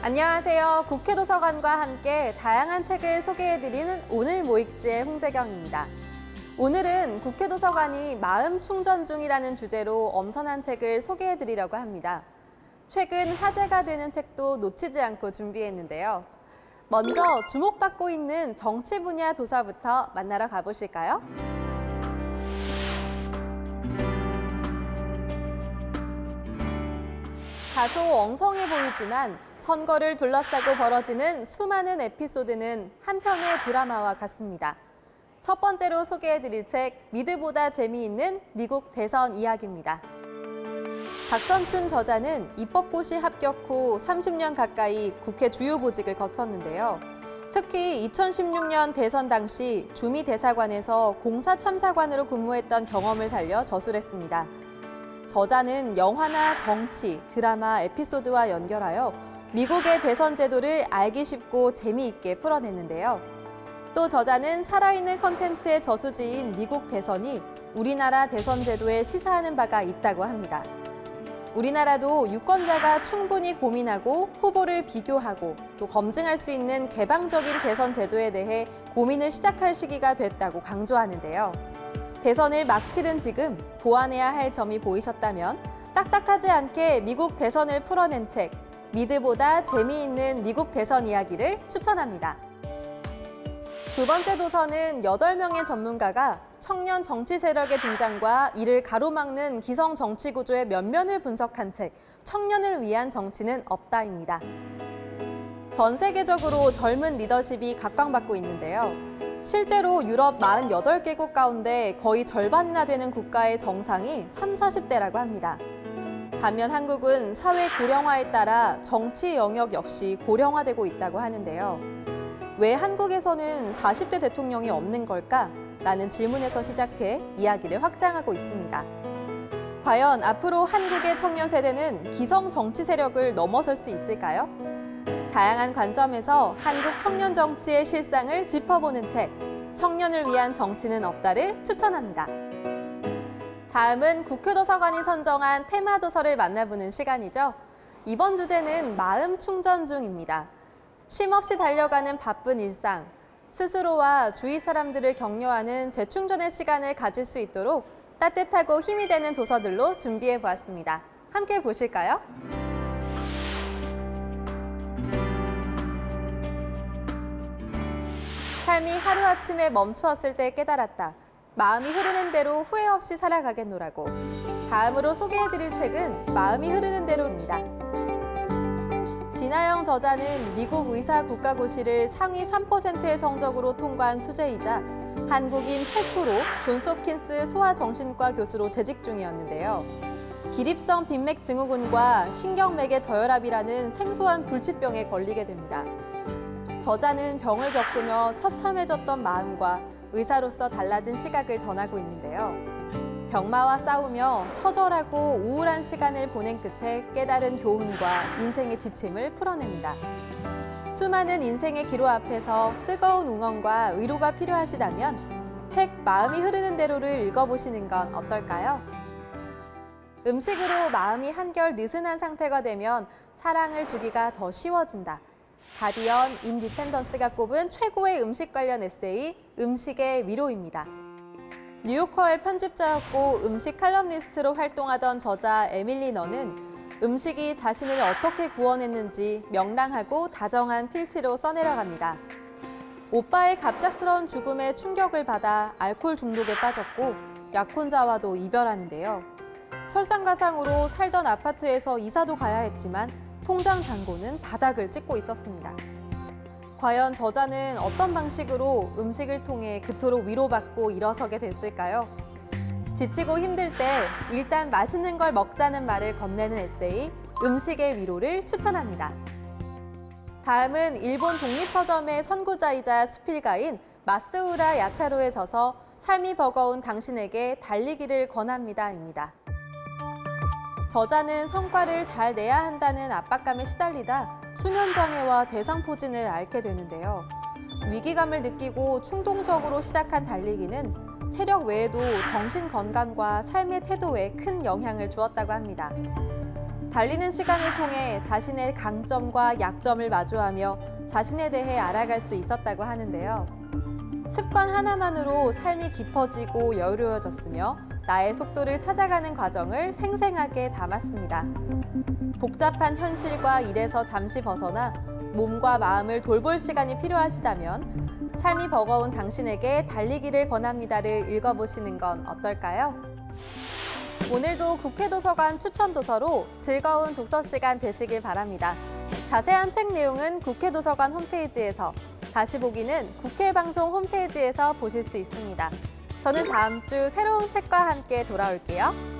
안녕하세요. 국회도서관과 함께 다양한 책을 소개해드리는 오늘 뭐 읽지의 홍재경입니다. 오늘은 국회도서관이 마음 충전 중이라는 주제로 엄선한 책을 소개해드리려고 합니다. 최근 화제가 되는 책도 놓치지 않고 준비했는데요. 먼저 주목받고 있는 정치 분야 도서부터 만나러 가보실까요? 다소 엉성해 보이지만 선거를 둘러싸고 벌어지는 수많은 에피소드는 한 편의 드라마와 같습니다. 첫 번째로 소개해드릴 책, 미드보다 재미있는 미국 대선 이야기입니다. 박선춘 저자는 입법고시 합격 후 30년 가까이 국회 주요 보직을 거쳤는데요. 특히 2016년 대선 당시 주미 대사관에서 공사참사관으로 근무했던 경험을 살려 저술했습니다. 저자는 영화나 정치, 드라마, 에피소드와 연결하여 미국의 대선 제도를 알기 쉽고 재미있게 풀어냈는데요. 또 저자는 살아있는 컨텐츠의 저수지인 미국 대선이 우리나라 대선 제도에 시사하는 바가 있다고 합니다. 우리나라도 유권자가 충분히 고민하고 후보를 비교하고 또 검증할 수 있는 개방적인 대선 제도에 대해 고민을 시작할 시기가 됐다고 강조하는데요. 대선을 막 치른 지금 보완해야 할 점이 보이셨다면 딱딱하지 않게 미국 대선을 풀어낸 책, 미드보다 재미있는 미국 대선 이야기를 추천합니다. 두 번째 도서는 8명의 전문가가 청년 정치 세력의 등장과 이를 가로막는 기성 정치 구조의 면면을 분석한 책, 청년을 위한 정치는 없다입니다. 전 세계적으로 젊은 리더십이 각광받고 있는데요. 실제로 유럽 48개국 가운데 거의 절반이나 되는 국가의 정상이 30, 40대라고 합니다. 반면 한국은 사회 고령화에 따라 정치 영역 역시 고령화되고 있다고 하는데요. 왜 한국에서는 40대 대통령이 없는 걸까? 라는 질문에서 시작해 이야기를 확장하고 있습니다. 과연 앞으로 한국의 청년 세대는 기성 정치 세력을 넘어설 수 있을까요? 다양한 관점에서 한국 청년 정치의 실상을 짚어보는 책, 청년을 위한 정치는 없다를 추천합니다. 다음은 국회도서관이 선정한 테마 도서를 만나보는 시간이죠. 이번 주제는 마음 충전 중입니다. 쉼없이 달려가는 바쁜 일상, 스스로와 주위 사람들을 격려하는 재충전의 시간을 가질 수 있도록 따뜻하고 힘이 되는 도서들로 준비해 보았습니다. 함께 보실까요? 삶이 하루아침에 멈추었을 때 깨달았다. 마음이 흐르는 대로 후회 없이 살아가겠노라고. 다음으로 소개해드릴 책은 마음이 흐르는 대로입니다. 진아영 저자는 미국 의사 국가고시를 상위 3%의 성적으로 통과한 수재이자 한국인 최초로 존스 홉킨스 소아정신과 교수로 재직 중이었는데요. 기립성 빈맥 증후군과 신경맥의 저혈압이라는 생소한 불치병에 걸리게 됩니다. 저자는 병을 겪으며 처참해졌던 마음과 의사로서 달라진 시각을 전하고 있는데요. 병마와 싸우며 처절하고 우울한 시간을 보낸 끝에 깨달은 교훈과 인생의 지침을 풀어냅니다. 수많은 인생의 기로 앞에서 뜨거운 응원과 위로가 필요하시다면 책 마음이 흐르는 대로를 읽어보시는 건 어떨까요? 음식으로 마음이 한결 느슨한 상태가 되면 사랑을 주기가 더 쉬워진다. 가디언 인디펜던스가 꼽은 최고의 음식 관련 에세이, 음식의 위로입니다. 뉴요커의 편집자였고 음식 칼럼니스트로 활동하던 저자 에밀리 너는 음식이 자신을 어떻게 구원했는지 명랑하고 다정한 필치로 써내려갑니다. 오빠의 갑작스러운 죽음에 충격을 받아 알코올 중독에 빠졌고 약혼자와도 이별하는데요. 설상가상으로 살던 아파트에서 이사도 가야 했지만 통장 잔고는 바닥을 찍고 있었습니다. 과연 저자는 어떤 방식으로 음식을 통해 그토록 위로받고 일어서게 됐을까요? 지치고 힘들 때 일단 맛있는 걸 먹자는 말을 건네는 에세이, 음식의 위로를 추천합니다. 다음은 일본 독립서점의 선구자이자 수필가인 마스우라 야타로의 저서 삶이 버거운 당신에게 달리기를 권합니다입니다. 저자는 성과를 잘 내야 한다는 압박감에 시달리다 수면장애와 대상포진을 앓게 되는데요. 위기감을 느끼고 충동적으로 시작한 달리기는 체력 외에도 정신 건강과 삶의 태도에 큰 영향을 주었다고 합니다. 달리는 시간을 통해 자신의 강점과 약점을 마주하며 자신에 대해 알아갈 수 있었다고 하는데요. 습관 하나만으로 삶이 깊어지고 여유로워졌으며 나의 속도를 찾아가는 과정을 생생하게 담았습니다. 복잡한 현실과 일에서 잠시 벗어나 몸과 마음을 돌볼 시간이 필요하시다면 삶이 버거운 당신에게 달리기를 권합니다를 읽어보시는 건 어떨까요? 오늘도 국회도서관 추천도서로 즐거운 독서 시간 되시길 바랍니다. 자세한 책 내용은 국회도서관 홈페이지에서, 다시 보기는 국회방송 홈페이지에서 보실 수 있습니다. 저는 다음 주 새로운 책과 함께 돌아올게요.